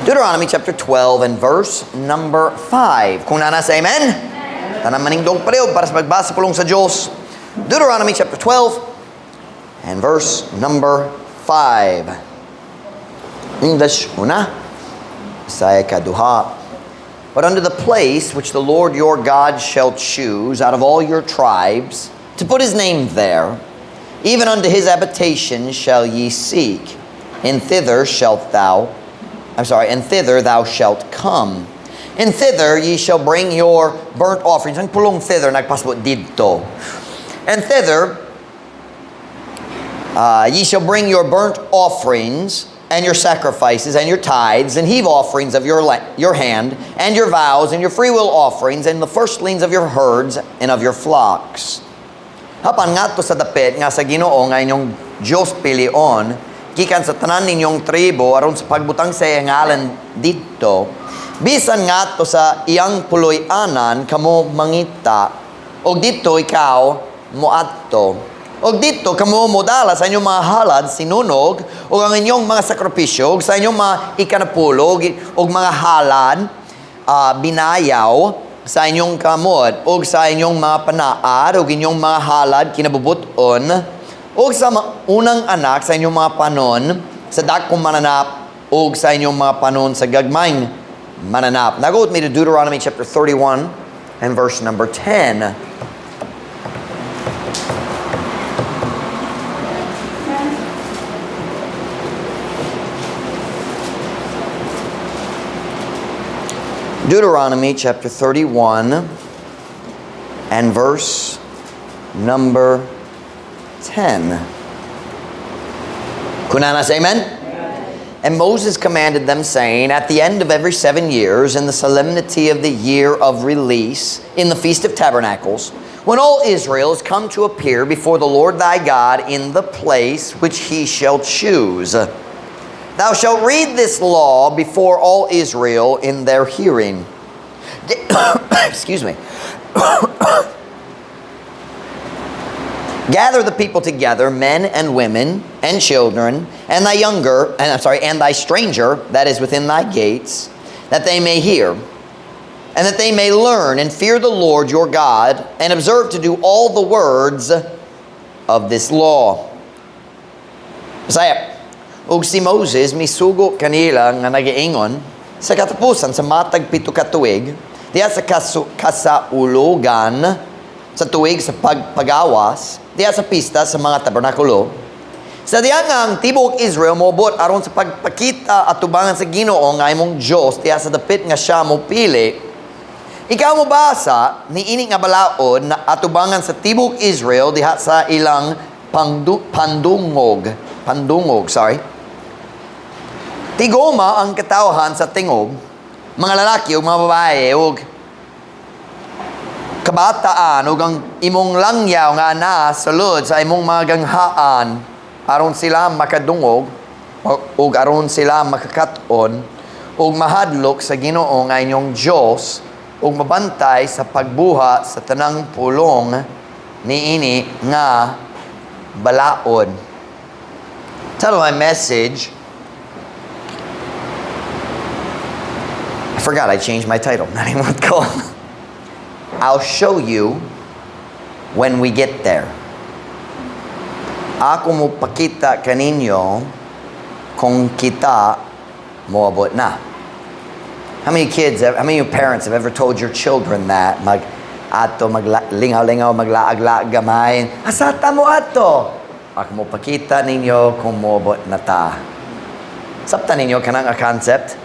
Deuteronomy chapter 12 and verse number 5. Kung nana sa amen? Tanang maningdong pareho para sa magbasa pulong sa Diyos. Deuteronomy chapter 12 and verse number 5. English una. Bisaya kaduha. But unto the place which the Lord your God shall choose out of all your tribes to put his name there, even unto his habitation shall ye seek, and thither thou shalt come. And thither ye shall bring your burnt offerings. Ang pulong thither, nagpasabot dito. And thither ye shall bring your burnt offerings, and your sacrifices, and your tithes, and heave offerings of your hand, and your vows, and your freewill offerings, and the firstlings of your herds, and of your flocks. Hapan nga to sa dapit, nga sa Ginoo, nga inyong Diyos pilion, gikan sa tanan ninyong tribo, aron sa pagbutang sa ngalan dito, bisan nga to sa iyang puloy-anan, kamo mangita, o dito ikaw, moadto. O dito, kamo modala sa inyong mga halad, sinunog, o ang inyong mga sakripisyo, o sa inyong mga ikanapulog, o mga halad, binayaw, sa inyong kamot, o sa inyong mga panaar, o inyong mga halad, kinabubuton, o sa unang anak, sa inyong mga panon, sa dakong mananap, o sa inyong mga panon, sa gagmayng mananap. Now go with me to Deuteronomy chapter 31 and verse number 10. Deuteronomy chapter 31 and verse number 10. Kunana say amen? And Moses commanded them, saying, at the end of every 7 years, in the solemnity of the year of release, in the Feast of Tabernacles, when all Israel is come to appear before the Lord thy God in the place which he shall choose, thou shalt read this law before all Israel in their hearing. Excuse me. Gather the people together, men and women and children, and thy stranger that is within thy gates, that they may hear, and that they may learn and fear the Lord your God, and observe to do all the words of this law. Messiah. Ug si Moses misugo kanila nga nagiingon sa katapusan sa matag 7 ka tuig diha sa kasaulugan sa tuig sa pagpagawas diha sa pista sa mga tabernakulo sa diha nga ang tibuok Israel moabot aron sa pagpakita at tubangan sa Ginoo nga imong Dios diha sa dapit nga siya mo pili. Ikaw mo basa ni ini nga balaod na atubangan sa tibuok Israel diha sa ilang pandungog. Tigoma ang katawhan sa tingog, mga lalaki o mga babae o kabataan o ang imong langyaw nga na sulod sa imong mga ganghaan aron sila makadungog o aron sila makakaton o mahadlok sa Ginoo nga inyong Diyos o mabantay sa pagbuha sa tanang pulong niini nga balaod. Title of my message, I forgot I changed my title. Not even what it's called. I'll show you when we get there. Ako mo pakita kaninyo kung kita moabot na. How many parents have ever told your children that? Maglingaw-lingaw, maglaag-laag gamay. Asata mo ato. Ako mo pakita ninyo kung moabot na ta. Sapta ninyo kanang a concept.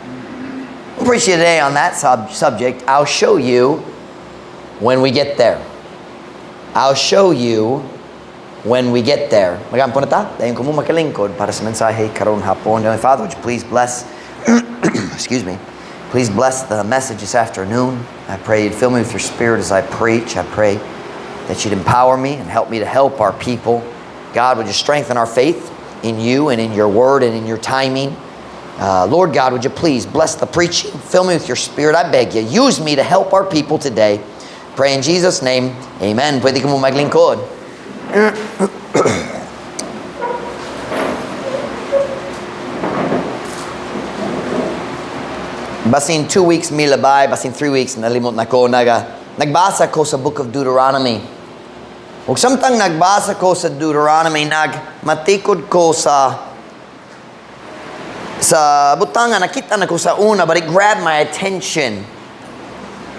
We'll preach you today on that subject. I'll show you when we get there. I'll show you when we get there. Magampo na ta? Dayon ko mo makalingkod para sa mensahe karon hapon. Father, would you please bless excuse me. Please bless the message this afternoon. I pray you'd fill me with your spirit as I preach. I pray that you'd empower me and help me to help our people. God, would you strengthen our faith in you and in your word and in your timing. Lord God, would you please bless the preaching. Fill me with your spirit. I beg you. Use me to help our people today. Pray in Jesus' name. Amen. Pwede ka mo maglingkod. Basin 2 weeks milabay, basin 3 weeks nalimot na ko. Nagbasa ko sa Book of Deuteronomy. Ug samtang nagbasa ko sa Deuteronomy, nagmatikod ko sa butangan, nakita na ko sa una, but it grabbed my attention.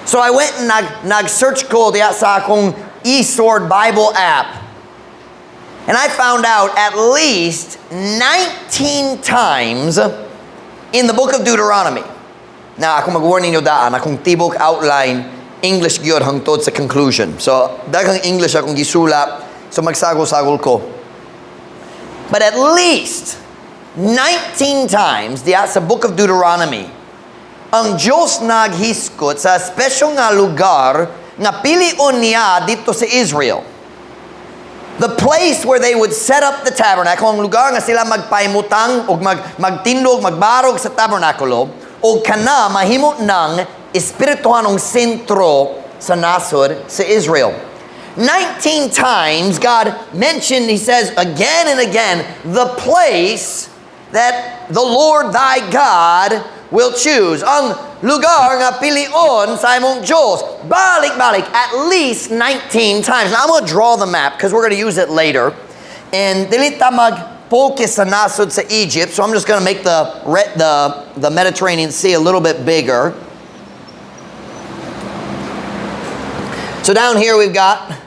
So I went and nag-search ko diya sa akong eSword Bible app. And I found out at least 19 times in the book of Deuteronomy. Now, ako mag-warning nyo daan, akong tibok outline, English gyud hangtod sa conclusion. So, daghang English akong gisulat, so magsagol-sagol ko. But at least 19 times diya sa book of Deuteronomy, ang Diyos naghiskot sa espesyal nga lugar nga pilion niya dito sa Israel. The place where they would set up the tabernacle, ang lugar nga sila magpaimutang o magtindog, magbarog sa tabernakulo, o kana mahimo ng espirituhanong sentro sa nasod sa Israel. 19 times God mentioned, He says again and again, the place that the Lord thy God will choose. Ang lugar nga pilion sa imong Diyos. Balik-balik at least 19 times. Now I'm going to draw the map because we're going to use it later. And dili ta mag-focus sa nasod sa Egypt, so I'm just going to make the Mediterranean Sea a little bit bigger. So down here we've got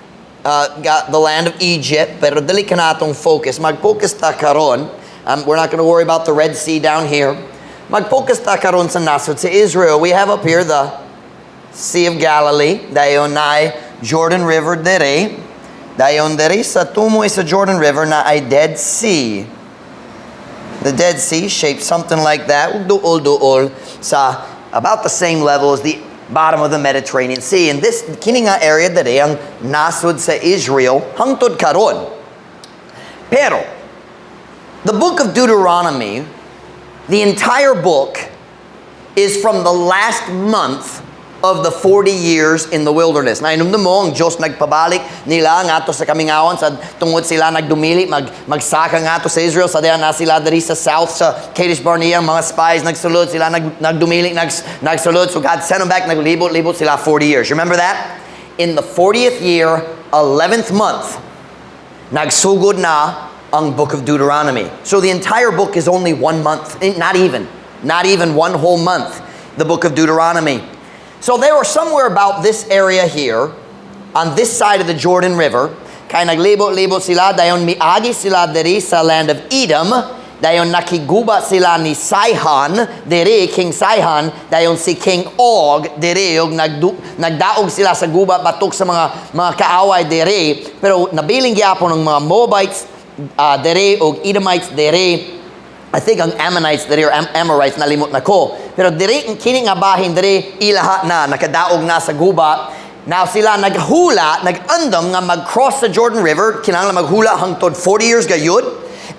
the land of Egypt, pero dili ka natong focus. Mag-focus ta karon. We're not going to worry about the Red Sea down here. Mag-focus ta karon sa nasod sa Israel. We have up here the Sea of Galilee. Dayon na Jordan River dere. Dayon dere sa tumoy sa Jordan River na ay Dead Sea. The Dead Sea shaped something like that. Duol sa about the same level as the bottom of the Mediterranean Sea. And this kini nga area dere ang nasod sa Israel hangtod karon. Pero the book of Deuteronomy, the entire book is from the last month of the 40 years in the wilderness. Na inumdum mo, ang Diyos nagpabalik nila nga to sa kamingawan sa tungod sila nagdumili, magsaka nga to sa Israel, sa diyan na sila dari sa south, sa Kadesh Barnea, mga spies nagsulod, sila nagdumili, nagsulod, so God sent them back, naglibot-libot sila 40 years. Remember that? In the 40th year, 11th month, nagsugod na ang book of Deuteronomy. So the entire book is only 1 month, not even one whole month, the book of Deuteronomy. So they were somewhere about this area here, on this side of the Jordan River. Kaya naglibot-libot sila, dayon miagi sila diri sa land of Edom, dayon nakiguba sila ni Sihon, diri King Sihon, dayon si King Og, diri og nagdaog sila sa guba batok sa mga kaaway diri, pero nabiling gyapon ng mga Moabites dere o Edomites dere, I think ang Ammonites dere or Amorites, nalimot na ko, pero dere kini nga bahin dere ilaha na nakadaog na sa guba. Now sila naghula, nag-andam nga mag-cross the Jordan River, kinahanglan maghula hangtod 40 years gayud,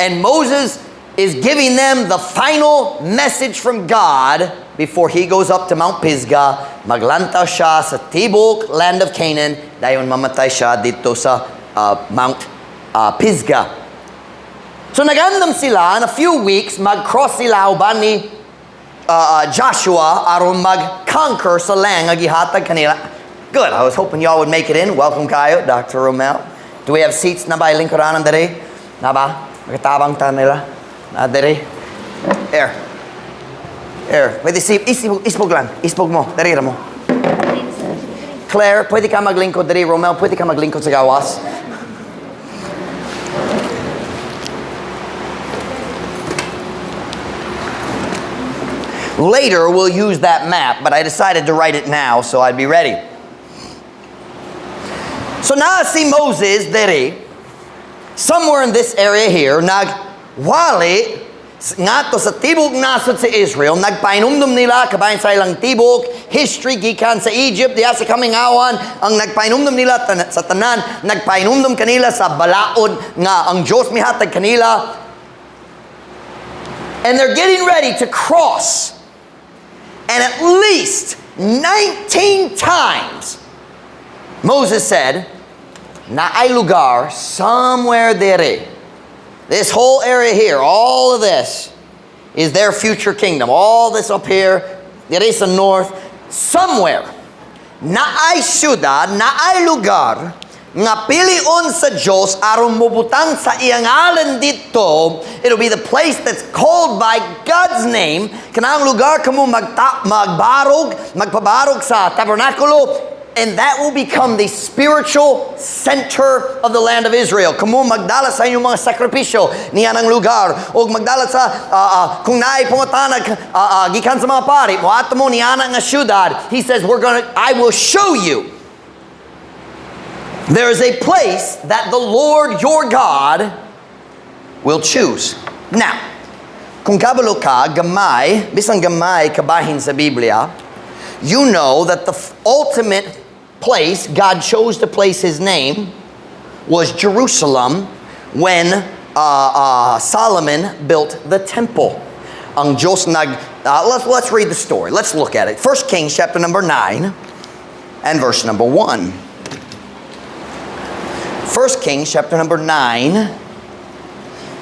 and Moses is giving them the final message from God before he goes up to Mount Pisgah. Maglanta siya sa tibok land of Canaan, dayon mamatay siya dito sa Mount Pisgah. So nagandam sila, in a few weeks, mag-cross sila uban ni Joshua aron mag-conquer sa land nga gihatag kanila. Good, I was hoping y'all would make it in. Welcome kayo, Dr. Romel. Do we have seats na ba lingkuranan dere? Na ba? Magkatabang ta nila? Na dere? Air. Pwede ispog lang. Ispog mo. Dere mo. Claire, pwede ka maglingkod dere. Romel, pwede ka maglingkod sa gawas. Later, we'll use that map, but I decided to write it now, so I'd be ready. So now si Moses, dere, somewhere in this area here, nagwali nga to sa tibok nasod sa Israel, nagpainumdum nila, kabayan sa ilang tibok, history, gikan sa Egypt, diya sa kamingawan, ang nagpainumdum nila sa tanan, nagpainumdum kanila sa balaod, nga ang Diyos mihatag kanila, and they're getting ready to cross. And at least 19 times, Moses said, na ay lugar somewhere dere. This whole area here, all of this is their future kingdom. All this up here, diri sa north, somewhere, naay syudad, naay lugar, nga pilion sa Diyos aron mubutang sa iyang ngalan dito. It'll be the place that's called by God's name. Kanang lugar kamo magpabarog sa tabernakulo, and that will become the spiritual center of the land of Israel. Kamo magdala sa inyong mga sakripisyo niya ng lugar, o magdala sa kung naay pangutana gikan sa mga pari mo ato mo niya nga syudad. He says, I will show you. There is a place that the Lord your God will choose. Now, kung kabalo ka, gamay, bisang gamay kabahin sa Biblia, you know that the ultimate place God chose to place His name was Jerusalem when Solomon built the temple. Ang Diyos let's read the story. Let's look at it. 1 Kings chapter number 9 and verse number 1. 1 Kings chapter number 9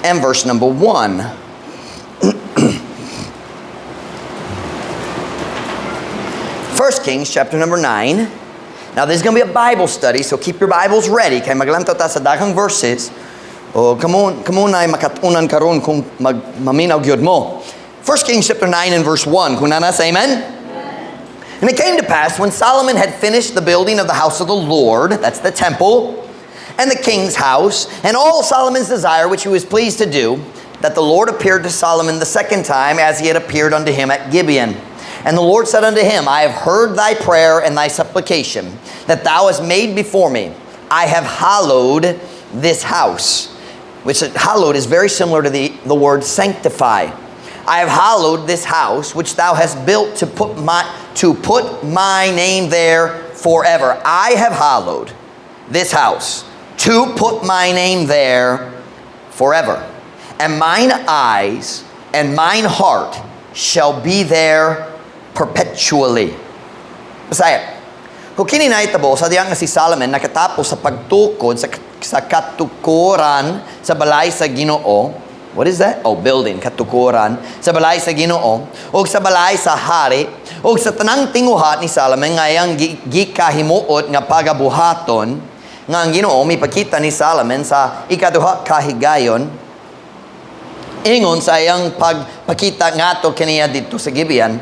and verse number 1. 1 Kings chapter number 9. Now this is going to be a Bible study, so keep your Bibles ready. Kay maglantaw ta sa daghang verses. O kamo ay makatunan karon kung maminaw gyud mo. 1 Kings chapter 9 and verse 1. Kung nasa amen? And it came to pass when Solomon had finished the building of the house of the Lord, that's the temple, and the king's house, and all Solomon's desire which he was pleased to do, that the Lord appeared to Solomon the second time as he had appeared unto him at Gibeon. And the Lord said unto him, I have heard thy prayer and thy supplication that thou hast made before me. I have hallowed this house. Which hallowed is very similar to the word sanctify. I have hallowed this house which thou hast built to put my name there forever. I have hallowed this house to put my name there forever. And mine eyes and mine heart shall be there perpetually. Masaya. Kung kininahitabo sa diyang nga si Solomon nakatapos sa pagtukod sa katukuran sa balay sa Ginoo. What is that? Oh, building, katukuran sa balay sa Ginoo, o sa balay sa hari, o sa tanang tinguhat ni Solomon ngayang gikahimuot nga pagabuhaton nga ang Ginoo mipakita ni Solomon sa ikaduha kahigayon, ingon sa iyang pagpakita ngato kaniya dito sa Gibeon.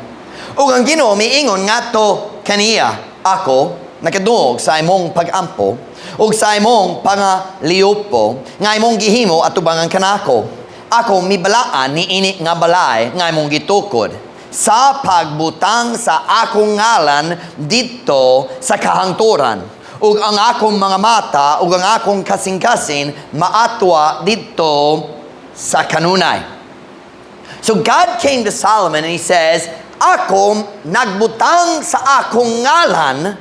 Ug ang Ginoo miingon ngato kaniya, ako nakadungog sa imong pagampo ug sa imong pangaliupo nga imong gihimo atubangan kanako. Ako mibalaan ni ini nga balay nga imong gitukod sa pagbutang sa akong ngalan dito sa kahangturan. Ug ang akong mga mata ug ang akong kasing-kasing maatwa dito sa kanunay. So God came to Solomon and He says, ako nagbutang sa akong ngalan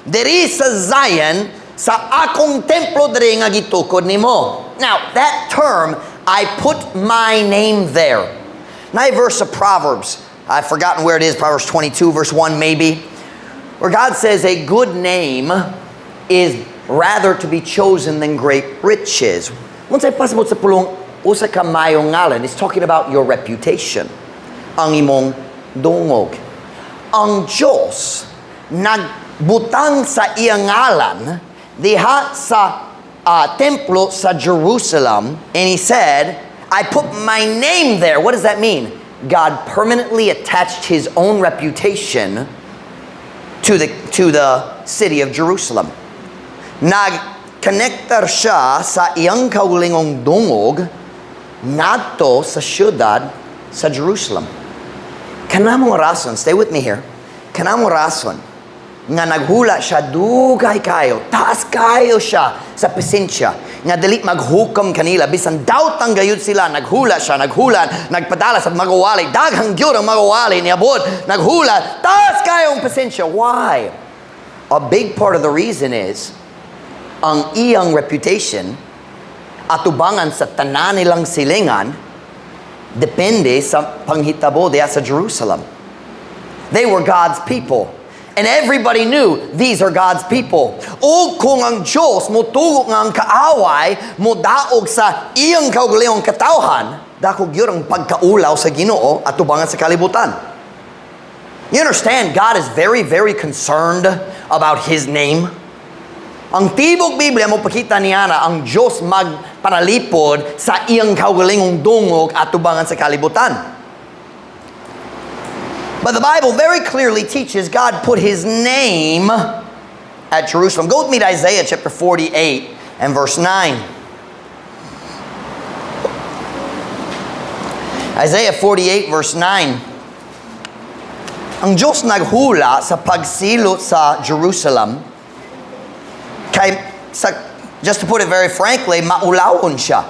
diri sa Zion sa akong templo diri nga gitukod nimo. Now, that term, I put my name there. Now, a verse of Proverbs, I've forgotten where it is, Proverbs 22, verse 1 maybe, where God says a good name is rather to be chosen than great riches. Once I pasabot sa pulong usa ka mayong ngalan, it's talking about your reputation. Ang imong dungog. Ang Diyos nagbutang sa iyang ngalan diha sa templo sa Jerusalem, and He said, I put my name there. What does that mean? God permanently attached His own reputation to the city of Jerusalem. Nag-connectar siya sa iyang kaulingong dungog nadto sa syudad sa Jerusalem. Kanamong rason, stay with me here. Kanamong rason nga naghula siya dugay kayo, taas kayo siya sa pasensya, nga dili maghukam kanila bisan dautang gayud sila, naghula siya, nagpadala sa magawali, daghang gyud ang magawali niabot, naghula, taas kayo ang pasensya. Why? A big part of the reason is ang iyang reputation atubangan sa tanan nilang silingan depende sa panghitabo diya sa Jerusalem. They were God's people. And everybody knew these are God's people. O kung ang Diyos mutugo nga ang kaaway, mudaog sa iyang kaugalingong katawhan, dakog yun ang pagkaulaw sa Ginoo at tubangan sa kalibutan. You understand, God is very, very concerned about His name. Ang tibok Biblia mo pakita niya na ang Diyos magpanalipod sa iyang kaugalingong dungog at tubangan sa kalibutan. But the Bible very clearly teaches God put His name at Jerusalem. Go with me to Isaiah chapter 48 and verse 9. Isaiah 48 verse 9. Ang Diyos naghula sa pagsilot sa Jerusalem. Just to put it very frankly, maulawon siya.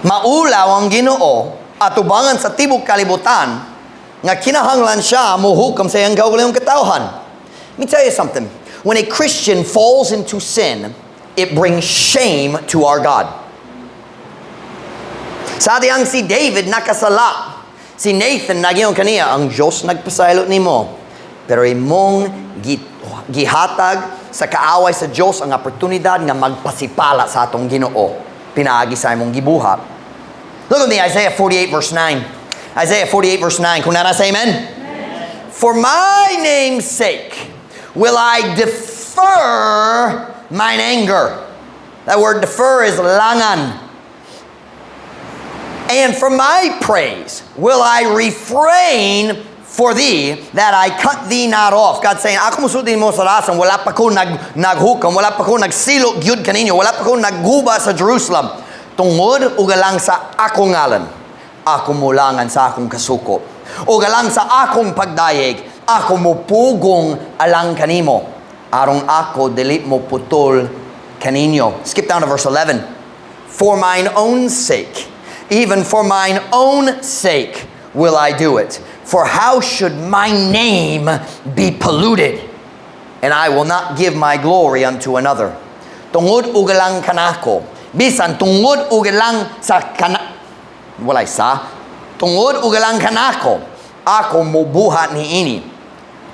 Maulaw ang Ginoo at tubangan sa tibok kalibutan nga kinahanglan siya muhukam sa iyang kaugalingong katawhan. Let me tell you something. When a Christian falls into sin, it brings shame to our God. Sa diyang si David nakasala, si Nathan nagyong kaniya, ang Diyos nagpasaylot nimo, pero imong gihatag sa kaaway sa Diyos ang oportunidad nga magpasipala sa atong Ginoo. Pinaagi sa imong gibuhat. Look at me, Isaiah 48 verse 9. Isaiah 48 verse 9. Kung nana say amen? Amen. For my name's sake will I defer mine anger. That word defer is langan. And for my praise will I refrain for thee, that I cut thee not off. God saying, ako musultin mo sa rason, wala pa ko naghukam, wala pa ko nagsilot gyud kaninyo, wala pa ko nagguba sa Jerusalem. Tungod ugalang sa akong ngalan, ako mulangan sa akong kasuko. Ugalang sa akong pagdayeg, ako mupugong alang kanimo. Arong ako dili mo putol kaninyo. Skip down to verse 11. For mine own sake, even for mine own sake will I do it. For how should my name be polluted? And I will not give my glory unto another. Tungod ugalang kanako. Bisan tungod ugalang sa walay sa. Tungod ugalang kanako. Ako mubuhat ni ini.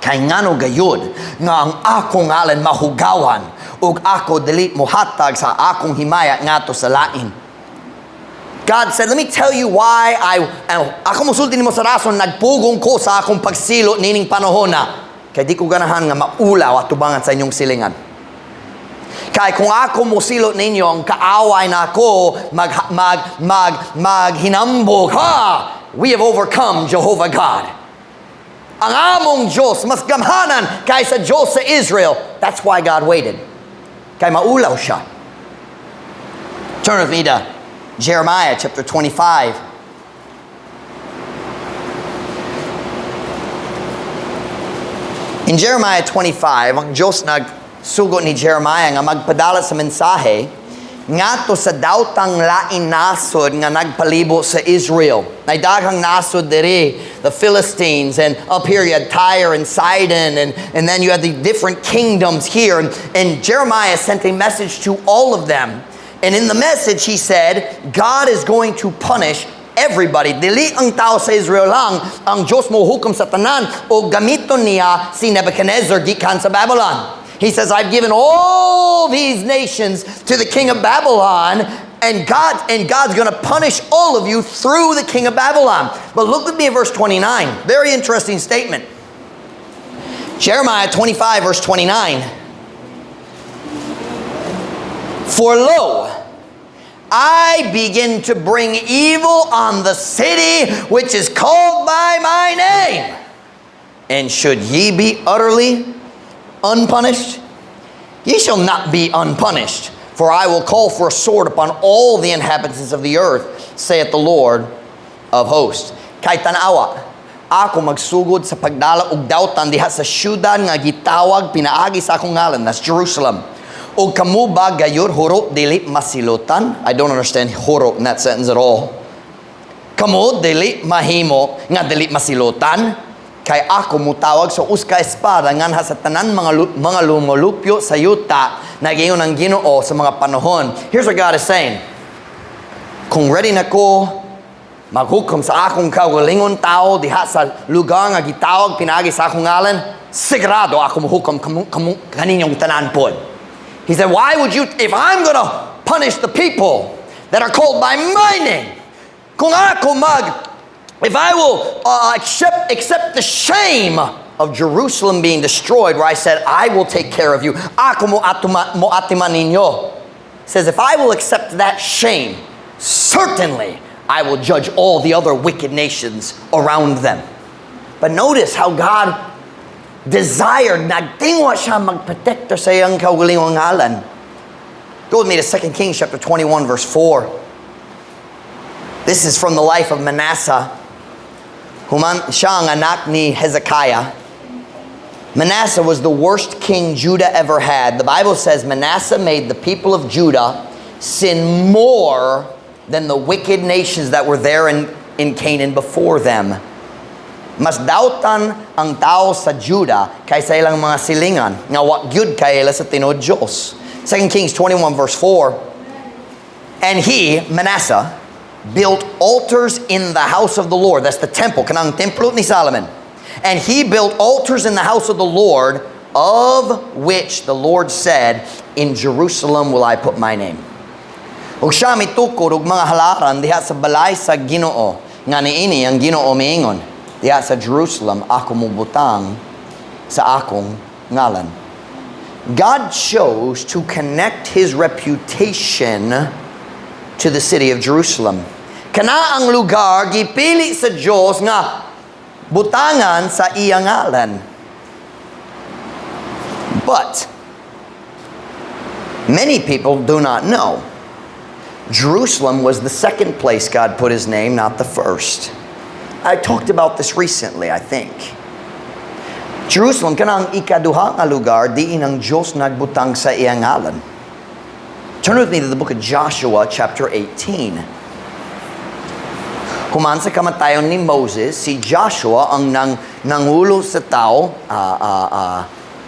Kay ngano gayud nga ang akong ngalan mahugawan ug ako dili mohatag sa akong himaya ngadto sa lain. God said, let me tell you why ako musulti nimo sa rason nagpugong ko sa akong pagsilo nining panahon na. Kay di ko ganahan nga maulaw at tubangan sa inyong silingan. Kay kung ako musilot ninyo ang kaaway na ako maghinambog, we have overcome Jehovah God. Ang among Diyos mas gamhanan kaysa Diyos sa Israel. That's why God waited. Kay maulaw siya. Turn with me to Jeremiah chapter 25. In Jeremiah 25, ang Diyos nagsugo ni Jeremiah nga magpadala sa mensahe ngadto sa dawtang lain nasod nga nagpalibo sa Israel. Nay daghang nasod diri, the Philistines, and up here you had Tyre and Sidon, and then you had the different kingdoms here. And Jeremiah sent a message to all of them. And in the message, he said, God is going to punish everybody. Dili ang tao sa Israel lang, ang Diyos mo hukom sa tanan, o gamiton niya si Nebuchadnezzar gikan sa Babylon. He says, I've given all these nations to the king of Babylon, and God's going to punish all of you through the king of Babylon. But look with me at verse 29. Very interesting statement. Jeremiah 25, verse 29. For lo, I begin to bring evil on the city which is called by my name. And should ye be utterly unpunished? Ye shall not be unpunished, for I will call for a sword upon all the inhabitants of the earth, saith the Lord of hosts. Kay tanawa, ako magsugod sa pagdala ug dawtan diha sa syudad nga gitawag pinaagi sa akong ngalan, that's Jerusalem. O kamu ba gayud huro dili masilutan? I don't understand huro in that sentence at all. Kamu dili mahimo nga dili masilutan? Kay ako mutawag sa uska espada nganha sa tanan mga lumulupyo sa yuta na gayon ang Ginoo sa mga panahon. Here's what God is saying. Kung ready na ko maghukom sa akong kaugalingon tao diha sa lugar nga gitawag pinaagi sa akong ngalan, sigurado ako muhukom kaninyong tanan pod. He said, why would you, if I'm going to punish the people that are called by my name, kung ako if I will accept the shame of Jerusalem being destroyed, where I said, I will take care of you. Ako mo atiman ninyo. Says, if I will accept that shame, certainly I will judge all the other wicked nations around them. But notice how God desired, nagtingwa siya magprotekta sa iyang kaugalingong ngalan. Go with me to 2 Kings chapter 21, verse 4. This is from the life of Manasseh. Siya ang anak ni Hezekiah. Manasseh was the worst king Judah ever had. The Bible says Manasseh made the people of Judah sin more than the wicked nations that were there in Canaan before them. Mas dautan ang tao sa Judah kaysa ilang mga silingan nga wa gyud kay ila sa tinuod Dios. 2 Kings 21 verse 4. And he, Manasseh, built altars in the house of the Lord. That's the temple, kanang templo ni Solomon. And he built altars in the house of the Lord, of which the Lord said, in Jerusalem will I put my name. Ug siya mitukod og mga halaran diha sa balay sa Ginoo, nga niini ang Ginoo miingon, diha sa Jerusalem ako mubutang sa akong ngalan. God chose to connect his reputation to the city of Jerusalem. Kana ang lugar gipili sa Dios nga butangan sa iyang ngalan. But many people do not know Jerusalem was the second place God put his name, not the first. I talked about this recently, I think. Jerusalem kanang ikaduha nga lugar diin ang Dios nagbutang sa iyang ngalan. Turn with me to the book of Joshua chapter 18. Human sa kamatayon ni Moses, si Joshua ang nangulo sa tao,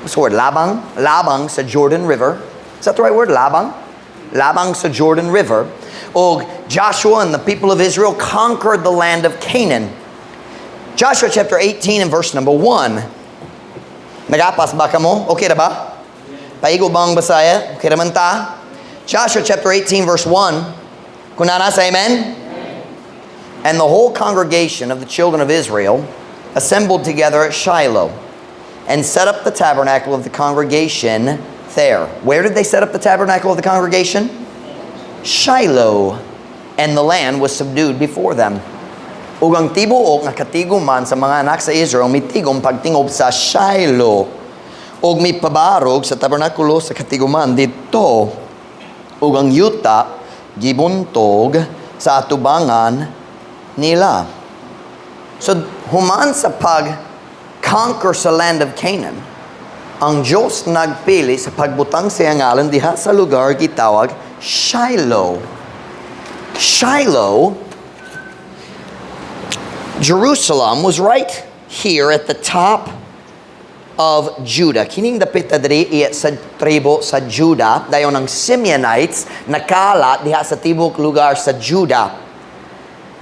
what's the word? Labang sa Jordan River. Is that the right word? Labang sa Jordan River. Og Joshua and the people of Israel conquered the land of Canaan. Joshua chapter 18 and verse number 1. Nagapas ba ka mo? Okay na ba? Paigo bang basaya? Okay naman ta? Joshua chapter 18 verse 1. Kunana sa amen? And the whole congregation of the children of Israel assembled together at Shiloh and set up the tabernacle of the congregation there. Where did they set up the tabernacle of the congregation? Shiloh. And the land was subdued before them. Ug ang tibuok nga katiguman sa mga anak sa Israel mitigom pagtingob sa Shiloh. Ug mipabarog sa tabernakulo sa katiguman dito. Ug ang yuta gibuntog sa atubangan nila. So human sa pag-conquer sa land of Canaan, ang Diyos nagpili sa pagbutang sa ngalan diha sa lugar gitawag Shiloh. Shiloh, Jerusalem was right here at the top of Judah. Kining dapit adri iya sa tribo sa Judah, dayon ang Simeonites nakala diha sa tibok lugar sa Judah.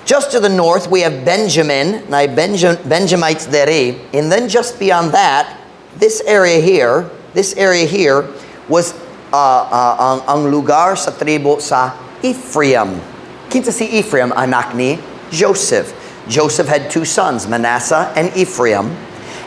Just to the north we have Benjamin, na Benjamites dere, and then just beyond that, this area here was ang lugar sa tribo sa Ephraim. Kinsa si Ephraim, anak ni Joseph. Joseph had two sons, Manasseh and Ephraim,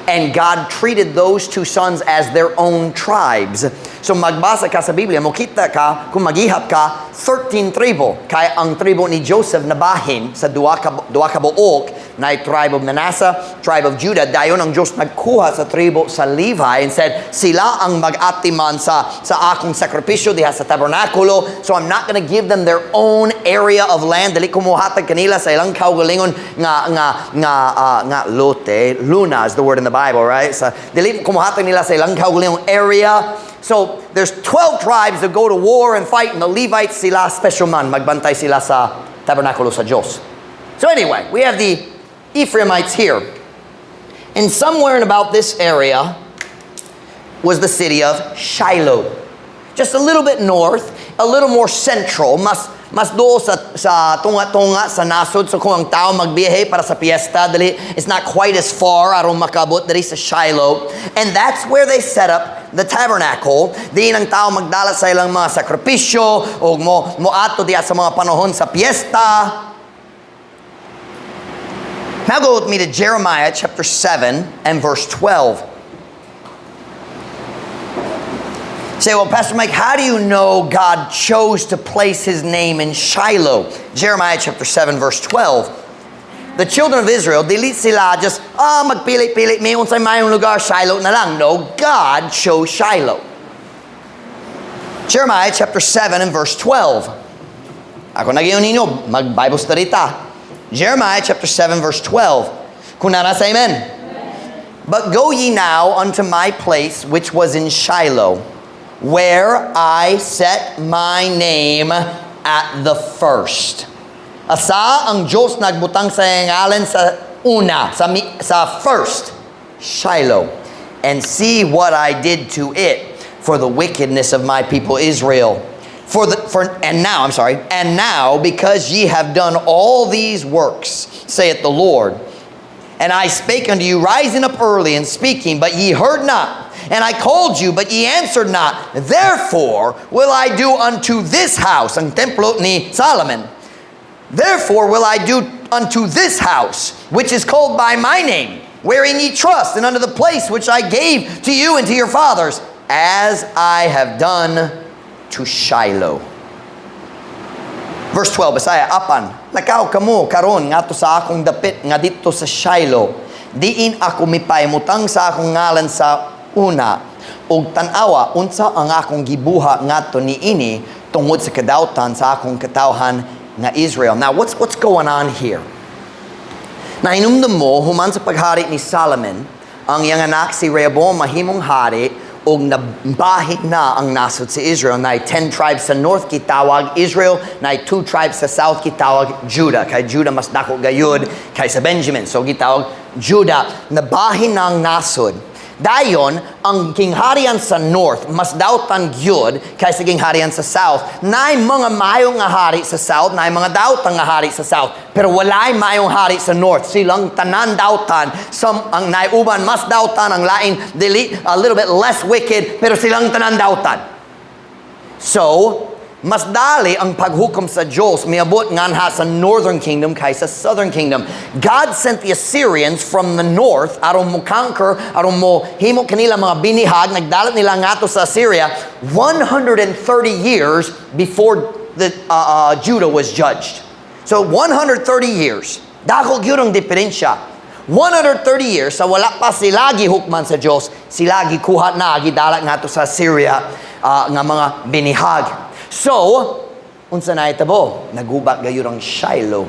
and God treated those two sons as their own tribes. So magbasa ka sa Biblia, makita ka, kung maghihap ka, 13 tribo. Kaya ang tribo ni Joseph nabahin sa duwa ka buok, na tribe of Manasseh, tribe of Judah. Dayon ang Diyos nagkuha sa tribo sa Levi and said, sila ang mag-atiman sa akong sakripisyo diha sa tabernakulo. So I'm not going to give them their own area of land. Dili kumuhatag kanila sa ilang kaugalingon nga lote. Luna is the word in the Bible, right? So dili kumuhatag nila sa ilang kaugalingon area. So there's 12 tribes that go to war and fight, and the Levites sila special man, magbantay sila sa tabernakulo sa Diyos. So anyway, we have the Ephraimites here. And somewhere in about this area was the city of Shiloh. Just a little bit north, a little more central, mas do sa tunga-tunga sa nasod. So kung ang tao magbiyahe para sa piyesta, dali, it's not quite as far aron makabot dali sa Shiloh. And that's where they set up the tabernacle. Di ang tao magdala sa ilang mga sakripisyo o moato diya sa mga panahon sa piyesta. Now go with me to Jeremiah chapter 7 and verse 12. Say, well, Pastor Mike, how do you know God chose to place his name in Shiloh? Jeremiah chapter 7 verse 12. The children of Israel, dili sila just, magpili-pili, may unsay mayong lugar, Shiloh na lang. No, God chose Shiloh. Jeremiah chapter 7 and verse 12. Ako nagyayon ninyo, mag-Bible study ta. Jeremiah chapter 7 verse 12. Kunana sa amen? But go ye now unto my place which was in Shiloh, where I set my name at the first. Asa ang Diyos nagbutang sa ngalan sa una, sa first, Shiloh, and see what I did to it for the wickedness of my people Israel. And now because ye have done all these works, saith the Lord, and I spake unto you, rising up early and speaking, but ye heard not. And I called you, but ye answered not. Therefore will I do unto this house, ang templo ni Solomon, therefore will I do unto this house, which is called by my name, wherein ye trust, and unto the place which I gave to you and to your fathers, as I have done to Shiloh. Verse 12, Bisaya, apan, lakaw kamo karon nga to sa akong dapit nga dito sa Shiloh, diin ako mipaymutang sa akong ngalan sa una, ug tanawa unsa ang akong gibuha ngadto niini tungod sa kadautan sa akong katawhan nga Israel. Now, what's going on here? Nahinumdum mo, human sa paghari ni Solomon, ang iyang anak si Rehoboam mahimong hari, ug nabahi na ang nasod si Israel. Na 10 tribes sa north kitawag Israel, na 2 tribes sa south kitawag Judah. Kay Judah mas dako gayud kaysa Benjamin. So gitawag Judah. Nabahi na ang nasod. Dayon, ang kingharian sa north, mas dautan gyud kaysa kingharian sa south. Naay mga mayong nga hari sa south, naay mga dautan nga hari sa south. Pero walay mayong hari sa north. Silang tanan dautan. Ang naay uban mas dautan, ang lain dili a little bit less wicked, pero silang tanan dautan. So, mas dali ang paghukom sa Diyos miabot nganha sa northern kingdom kaysa southern kingdom. God sent the Assyrians from the north aron mo conquer, aron mo himo kanila mga binihag, nagdalat nila ngato sa Assyria 130 years before the Judah was judged. So 130 years. Dako gyud ang diferensya. 130 years sa wala pa sila gihukman sa Diyos, sila gikuha na gidalat ngato sa Assyria nga mga binihag. So, unsa na itabo? Nagubat gayud ang Shiloh.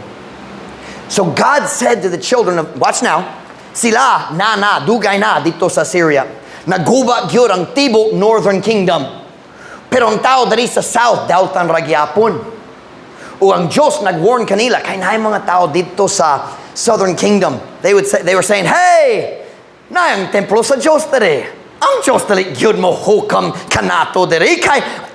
So God said to the children of, watch now, sila dugay na dito sa Syria. Nagubat gyud ang tibok northern kingdom. Pero ang tao diri sa south dautan ra gyapon. O ang Diyos nag-warn kanila kay naay mga tao dito sa southern kingdom. They were saying, "Hey, naay ang templo sa Diyos diri. Ang Diyos dili gyud mo hukam kanato diri kay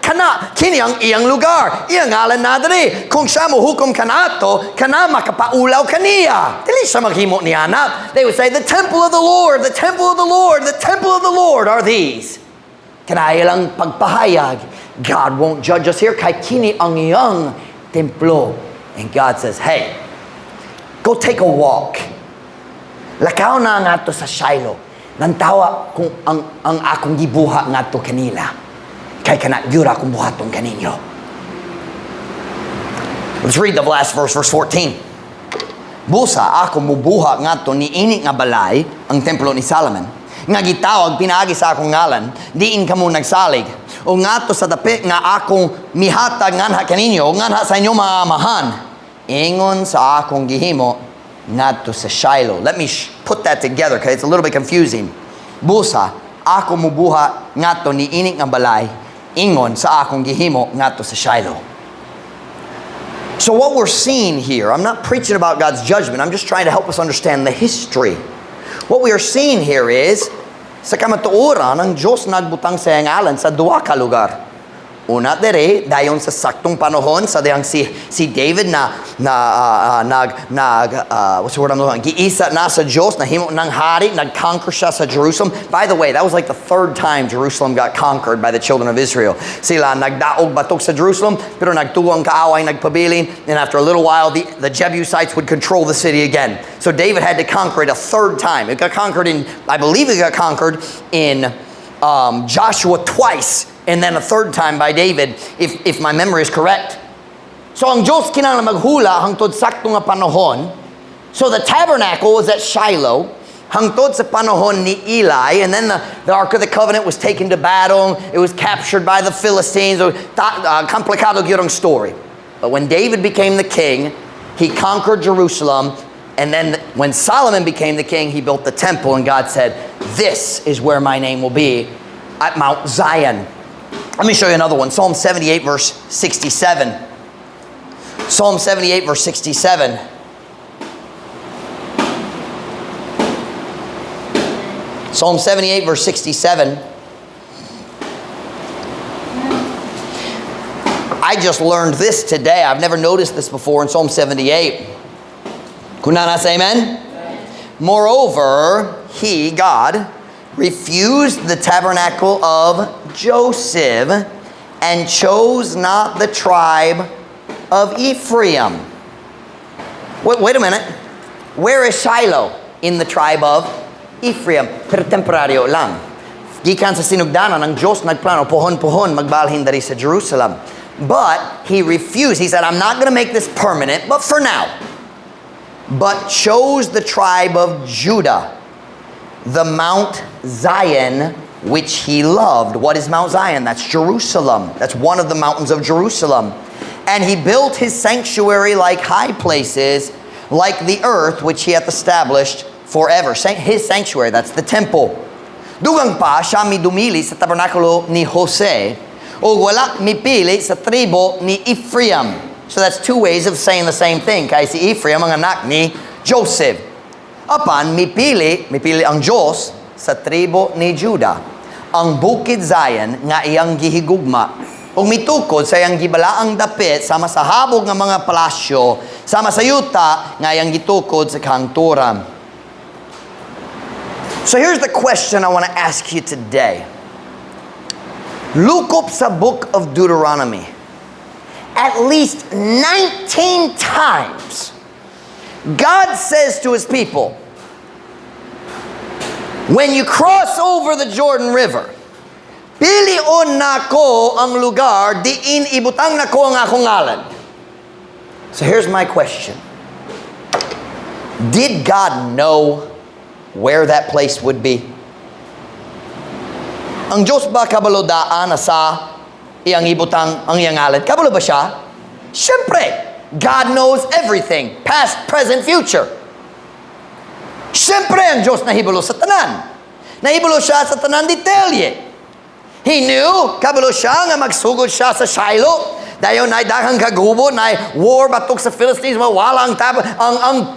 kini ang iyang lugar. Iyang ngalan na diri. Kung siya mo hukom kanato, kana makapaulaw kaniya. Dili siya maghimo ni anak." They would say, "The temple of the Lord, the temple of the Lord, the temple of the Lord are these." Kanaya lang pagpahayag, God won't judge us here kay kini ang iyang templo. And God says, "Hey, go take a walk. Lakaw na nga to sa Shiloh. Nantawa kung ang akong gibuha nga to kanila. Kay kana yura akong buhaton kaninyo." Let's read the last verse, verse 14. "Busa ako mubuha nga to niini nga balay, ang templo ni Solomon, nga gitawag pinaagi sa akong ngalan, diin kamo nagsalig. O nga to sa dapit nga akong mihatag nganha kaninyo, nganha sa inyong mga amahan, ingon sa akong gihimo ngadto sa Shiloh." Let me put that together because it's a little bit confusing. Busa ako mubuha ngadto niini nga balay, ingon sa akong gihimo ngadto sa Shiloh. So what we're seeing here, I'm not preaching about God's judgment, I'm just trying to help us understand the history. What we are seeing here is, sa kamatuoran, ang Diyos nagbutang sa ngalan sa duwa ka lugar. Una dere, dayon sa saktong panahon, sa diyang si David what's the word I'm looking for? Giisa na sa Diyos, nahimo ng hari, nag-conquer siya sa Jerusalem. By the way, that was like the third time Jerusalem got conquered by the children of Israel. Sila nagdaog batok sa Jerusalem, pero nagtuwang kaaway, nagpabilin, and after a little while, the Jebusites would control the city again. So David had to conquer it a third time. It got conquered I believe it got conquered in Joshua twice, and then a third time by David, if my memory is correct. So ang Diyos kinahanglan maghula hangtod sakto nga panahon. So the tabernacle was at Shiloh, hangtod sa panahon ni Eli, and then the Ark of the Covenant was taken to battle. It was captured by the Philistines. Komplikado gyud ang story. But when David became the king, he conquered Jerusalem, and then when Solomon became the king, he built the temple, and God said, "This is where my name will be, at Mount Zion." Let me show you another one. Psalm 78, verse 67. Psalm 78, verse 67. Psalm 78, verse 67. I just learned this today. I've never noticed this before in Psalm 78. Kunana say amen? Moreover, he, God, refused the tabernacle of Joseph and chose not the tribe of Ephraim. Wait a minute. Where is Shiloh? In the tribe of Ephraim. Pero temporaryo lang. Gikan sa sinugdanan ng Diyos nagplano pohon-pohon magbalhin dari sa Jerusalem. But he refused. He said, I'm not going to make this permanent, but for now. But chose the tribe of Judah, the Mount Zion, which he loved. What is Mount Zion? That's Jerusalem. That's one of the mountains of Jerusalem. And he built his sanctuary like high places, like the earth which he hath established forever. His sanctuary, that's the temple. Dugang pa, siya midumili sa tabernakulo ni Jose, o wala mipili sa tribo ni Ephraim. So that's two ways of saying the same thing. Kaya si Ephraim ang anak ni Joseph. Apan mipili ang Diyos sa tribo ni Judah, ang bukid Zion nga iyang gihigugma, ug mitukod sa iyang gibalaang dapit sama sa habog nga mga palasyo, sama sa yuta nga iyang gitukod sa kahangturan. So here's the question I want to ask you today. Look up sa book of Deuteronomy. At least 19 times, God says to his people, when you cross over the Jordan River, pilion nako ang lugar diin ibutang nako ang akong ngalan. So here's my question. Did God know where that place would be? Ang Diyos ba kabalodaan na sa iyang ibutang ang iyang ngalan? Kabalo ba siya? Siyempre, God knows everything, past, present, future. Siyempre, ang Diyos nahibalo sa tanan. Nahibalo siya sa tanan detalye. He knew, kabalo siya nga magsugod siya sa Shiloh. Dayon na daghang kagubo, na war batok sa Philistines, mawala ang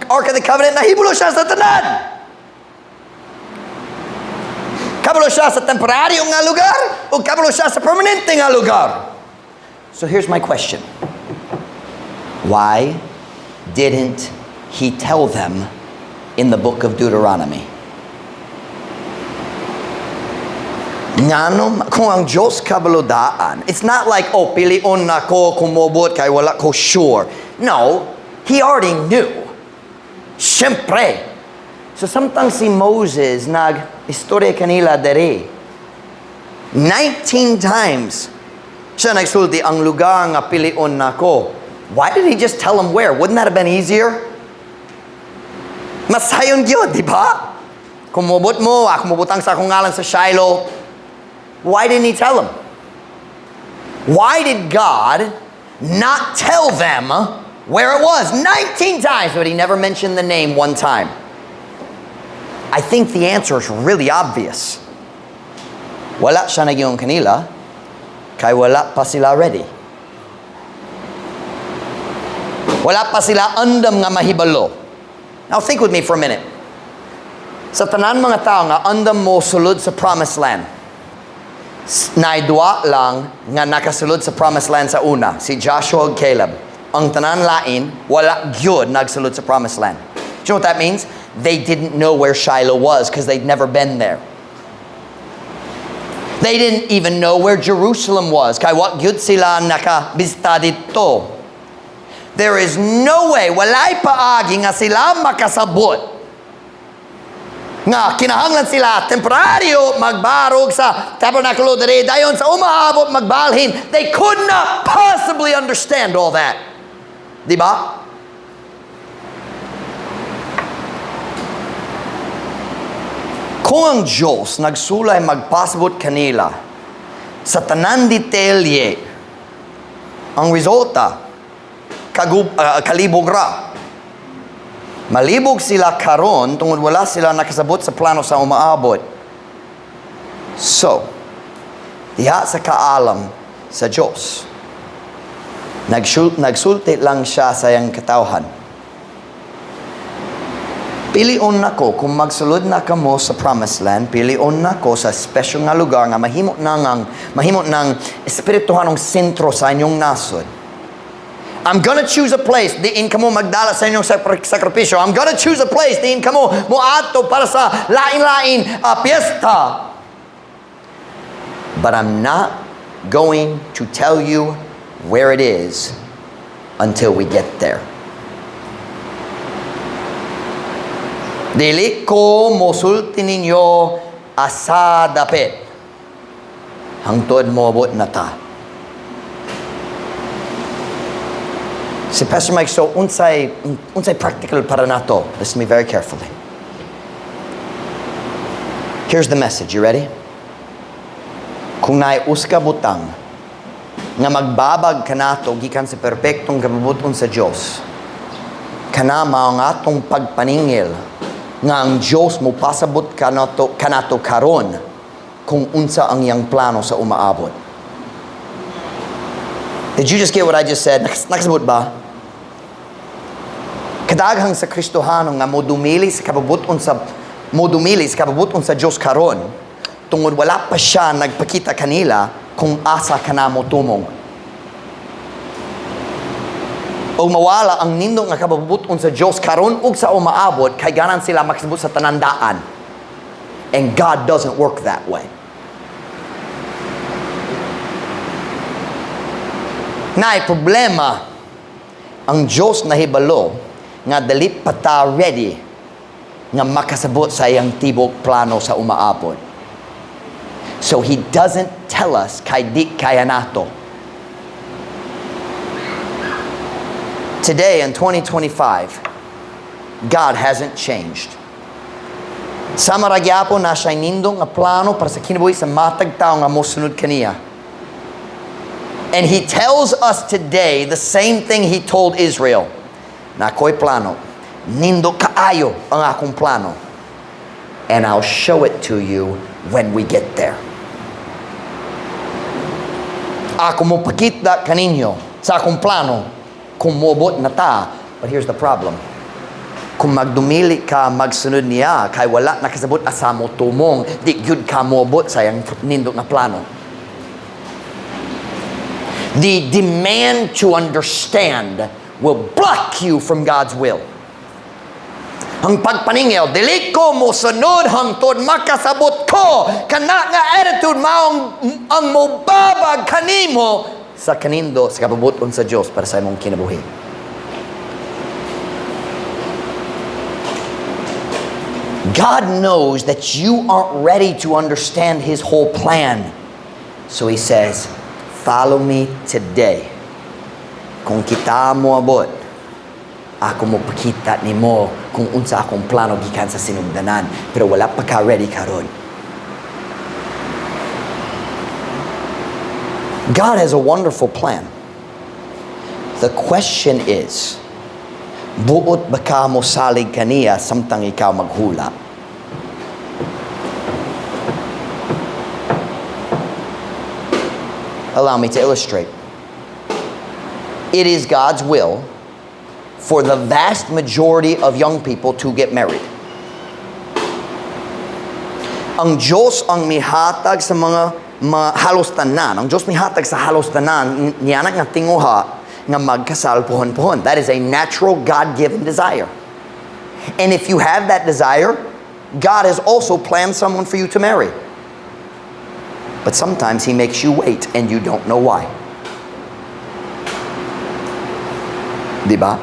Ark of the Covenant, nahibalo siya sa tanan. Kabalo siya sa temporaryo nga lugar, o kabalo siya sa permanente nga lugar. So here's my question. Why didn't he tell them in the book of Deuteronomy? Ngano, kung ang Diyos kabalodaan, it's not like, oh, pilion na ko, kumobot, kay wala ko sure. No, he already knew. Siyempre. So samtang si Moses nag-istorya kanila dere, 19 times siya nagsulti ang lugar nga pilion na ko. Why did he just tell them where? Wouldn't that have been easier? Masayon yun, di ba? Kumobot mo, kumobotang sa akong ngalan sa Shiloh. Why didn't he tell them? Why did God not tell them where it was? 19 times, but he never mentioned the name one time. I think the answer is really obvious. Wala siya nagyong kanila, kay wala pa sila ready. Wala pa sila andam nga mahibalo. Now think with me for a minute. Sa tanan mga tao nga andam mo sulod sa promised land. Naidua lang nga nakasulod sa promised land sa una, si Joshua ug Caleb. Ang tanan lain, wala gyud nagsulod sa promised land. Do you know what that means? They didn't know where Shiloh was because they'd never been there. They didn't even know where Jerusalem was. Kay wa gyud sila nakabisita dito. There is no way, walay paagi nga sila makasabot nga kinahanglan sila temporaryo magbarog sa tabernacle dere dayon sa umaabot magbalhin. They could not possibly understand all that. Di ba? Kung ang Diyos nagsulay magpasabot kanila sa tanan detalye, ang resulta kalibog ra. Malibog sila karon tungod wala sila nakasabot sa plano sa umaabot. So, diha sa kaalam sa Diyos, nagsulti lang siya sa iyang katawhan. Pilion na ko kung magsulod na kamo sa promised land, pilion na ko sa special nga lugar nga mahimo ng espirituhanong sentro sa inyong nasod. I'm gonna choose a place diin kamo magdala sa inyong sakripisyo. I'm gonna choose a place diin kamo moadto para sa lain-lain piyesta. But I'm not going to tell you where it is until we get there. Dili ko mosulti ninyo asa dapit hangtod moabot na ta. Si Pastor Mike, so unsay practical para nato? Listen to me very carefully. Here's the message. You ready? Kung naay uska butang nga magbabag kanato gikan sa perpektong kabubuton sa Dios, kana mao nga atong pagpaningil nga ang Dios mo pasabot kanato karon kung unsa ang iyang plano sa umaabot. Did you just get what I just said? Nakasabot ba? Kadaghang sa Kristohano nga modumili sa kabubuton sa Dios karon tungod wala pa siya nagpakita kanila kung asa kanamo tumong. O mawala ang nindong nga kabubuton sa Dios karon ug sa umaabot kay ganan sila makasabot sa tanandaan. And God doesn't work that way. Naay problema ang Diyos na hibalo nga dali pa ta ready nga makasabot sa iyang tibok plano sa umaabot. So He doesn't tell us kay di kaya nato. Today in 2025, God hasn't changed. Sa maragyapo na siya nindong nga plano para sa kinabuhi sa matag tao nga mosunod kaniya. And He tells us today the same thing He told Israel. Na ako'y plano. Nindo kaayo ang akong plano. And I'll show it to you when we get there. Ako mo pakita kaninyo sa akong plano kung mobot na ta. But here's the problem. Kung magdumili ka, magsunod niya, kay wala nakasabot asa mo tumong, di gyud ka mobot sa iyang nindot na plano. The demand to understand will block you from God's will. Ang pagpaningil, dili ko mo sunod hangtod makasabot ko kana nga attitude maong ang mobabag kanimo sa kanindo sa kabubuton sa Dios para sa imong kinabuhi. God knows that you aren't ready to understand His whole plan. So He says, follow me today. Kung kita mo abot, ako mo pakita ni mo kung unsa akong plano gikan sa sinugdanan. Pero wala pa ka ready karon. God has a wonderful plan. The question is, buot ba ka mo salig kaniya samtang ikaw maghula? Allow me to illustrate. It is God's will for the vast majority of young people to get married. Ang Diyos ang mihatag sa mga halos tanan. Ang Diyos mihatag sa halos tanan, niyanak nga tinguha nga magkasal pohon-pohon. That is a natural God-given desire. And if you have that desire, God has also planned someone for you to marry. But sometimes He makes you wait and you don't know why. Diba?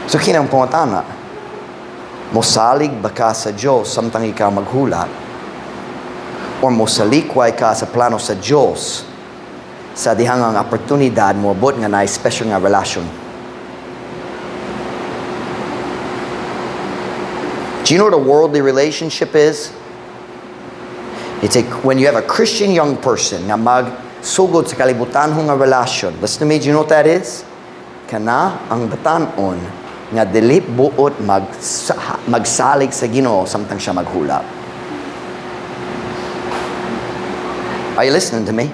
So kinang pangutana, mosalig ba ka sa Diyos samtang ikaw maghulat? Or mosalikway ka sa plano sa Diyos sa dihangang oportunidad mo abot nga na special nga relasyon? Do you know what a worldly relationship is? It's when you have a Christian young person nga magsugod sa kalibutan nga relasyon. Listen to me, do you know what that is? Kana ang batanon nga dili buot magsalig sa Ginoo samtang siya maghulap. Are you listening to me?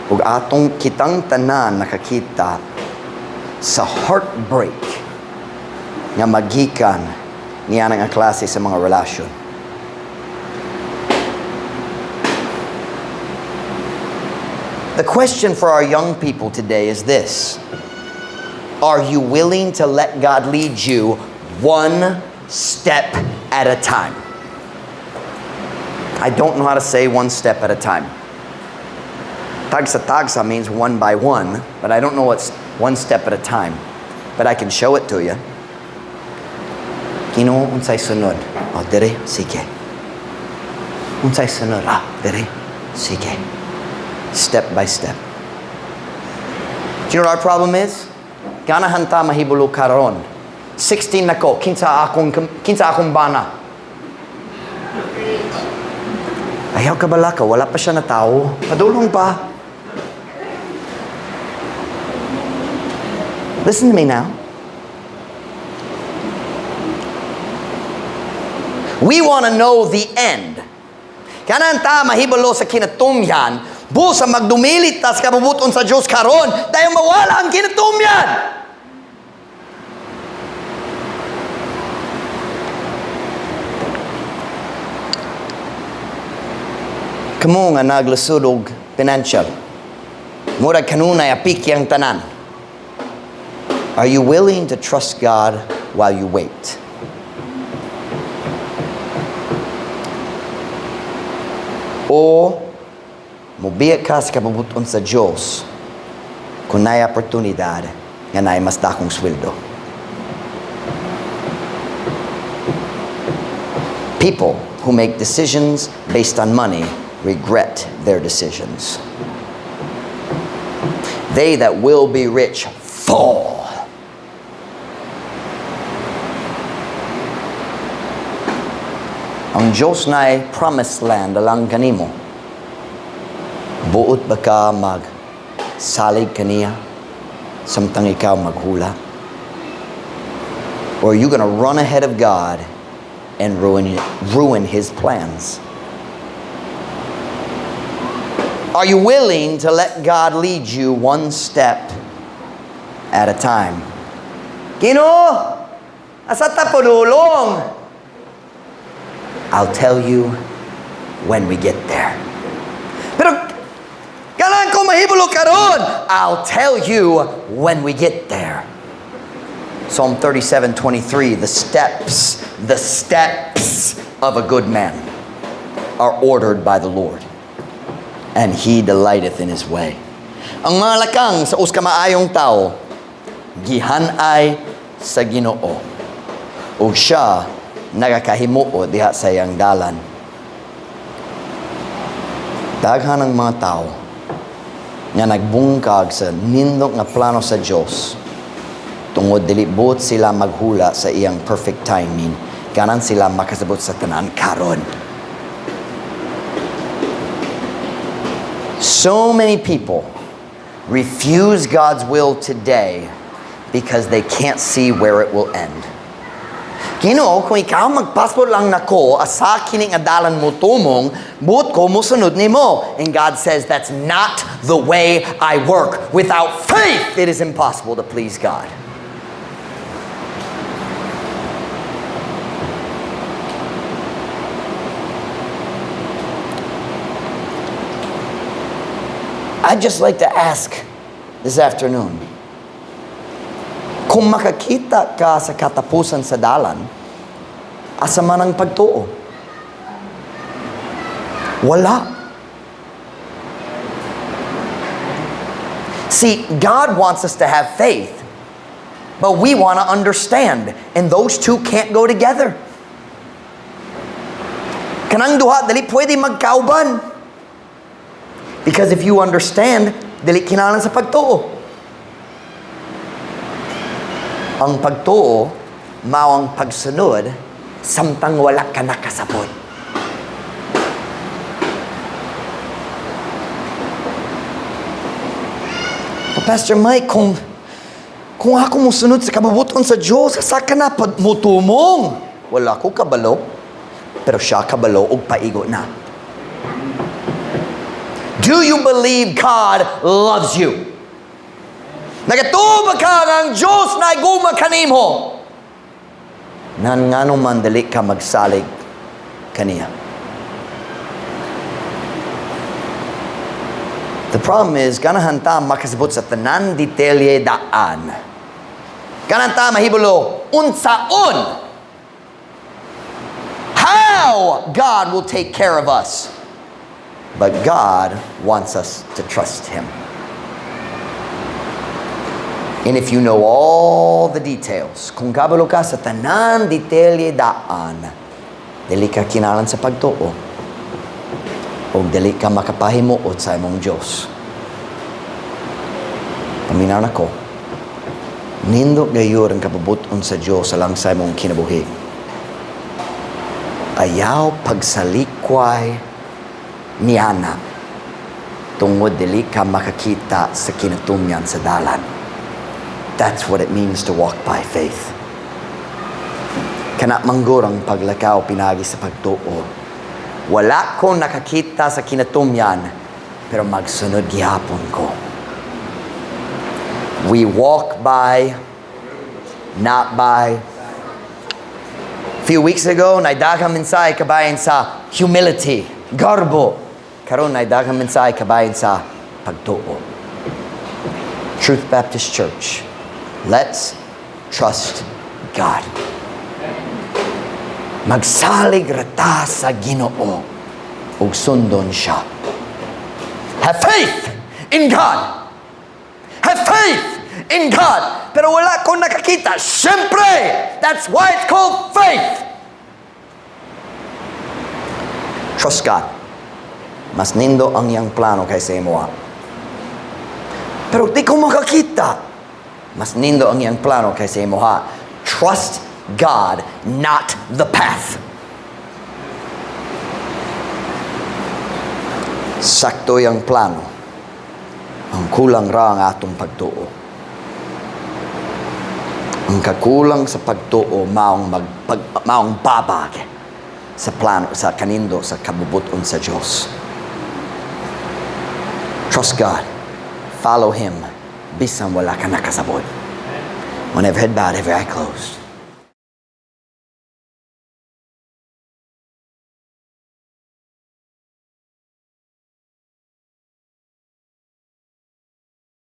Ug atong kitang tanan nakakita sa heartbreak nga magikan niya nga klase sa mga relasyon. The question for our young people today is this: are you willing to let God lead you one step at a time? I don't know how to say one step at a time. Tagsa means one by one, but I don't know what's one step at a time. But I can show it to you. Ginoo, unsay sunod? Oh, dire, sige. Unsay sunod? Dire, sige. Step by step. Do you know what our problem is? Ganahan ta mahibulo karon. 16 na ko, kinsa akong bana. Ayaw ka bala ka, wala pa siya na tao. Padulong pa. Listen to me now. We want to know the end. Kanan ta mahibalo sa kinatumyan, busa magdumilit tas kabubuton sa Diyos karon, dahil mawala ang kinatumyan. Kamu nga naglasud og financial. Murag kanunay apiki ang tanan. Are you willing to trust God while you wait? O mubiya ka sa kabubuton sa Diyos kung na'y oportunidad nga na'y mas dakong sweldo. People who make decisions based on money regret their decisions. They that will be rich fall. Ang Diyos na'y promised land alang kanimo. Buot ba ka magsalig kaniya samtang ikaw maghula? Or are you gonna run ahead of God and ruin His plans? Are you willing to let God lead you one step at a time? Ginoo, asa ta padulong? I'll tell you when we get there. Pero kailangan ko mahibulo karon. I'll tell you when we get there. Psalm 37:23, the steps of a good man are ordered by the Lord, and He delighteth in His way. Ang mga lakang sa uskamaayong tao, gihanay sa Ginoo, o siya nagakahimuo diha sa iyang dalan. Daghan ang mga tao nga nagbungkag sa nindot nga plano sa Dios tungod dili buot sila maghula sa iyang perfect timing, kanan sila makasabot sa tanan karon. So many people refuse God's will today because they can't see where it will end. Ginoo, kung ikaw magpassport lang nako, asa kining adalan mo tumong, buot ko musunod nimo. And God says, that's not the way I work. Without faith, it is impossible to please God. I'd just like to ask this afternoon, kung makakita ka sa katapusan sa dalan, asa man ang pagtuo? Wala. See, God wants us to have faith, but we want to understand, and those two can't go together. Kanang duha, dali pwede magkauban. Because if you understand, dali kinahanglan sa pagtuo. Ang pagtuo, mao ang pagsunod, samtang wala ka nakasabot. Pastor Mike, kung ako musunod sa kababuton sa Diyos, sa ka na mutumong. Wala ko kabalo, pero siya kabalo og paigo na. Do you believe God loves you? Nagatuba ka ng Diyos na iguma kanimo. Nan nga nung mandali ka magsalig kaniya. The problem is, ganahan ta makasabot sa tanan detalye daan. Ganahan ta mahibulo unsaon how God will take care of us. But God wants us to trust Him. And if you know all the details, kung kabalo ka sa tanan detalye daan, dili ka kinalan sa pagtuo, o dili ka makapahimuot sa imong Diyos. Paminaw na ko, nindot gayon ang kapabuton sa Diyos alang sa imong kinabuhi. Ayaw pagsalikway niyana tungod dili ka makakita sa kinatumyan sa dalan. That's what it means to walk by faith. Kana manggurang paglakaw pinagi sa pagtuo. Wala ko nakakita sa kinatumyan, pero magsunod gihapon ko. We walk by, not by. A few weeks ago, naidaghang mensahe kabayan sa humility, garbo. Karon naidaghang mensahe kabayan sa pagtuo. Truth Baptist Church, let's trust God. Magsalig rata sa Ginoo ug sundon siya. Have faith in God. Have faith in God. Pero wala ko nakakita. Siyempre, that's why it's called faith. Trust God. Mas nindo ang iyang plano kaysa imo. Pero di ko makakita. Mas nindo ang iyang plano kaysa imo. Trust God, not the path. Sakto yung plano. Ang kulang ra ang atong pagtuo. Ang kakulang sa pagtuo maong babag sa plano, sa kanindo, sa kabubuton sa Diyos. Trust God. Follow Him. Bisan wala ka nakasabot. When every head bowed, every eye closed.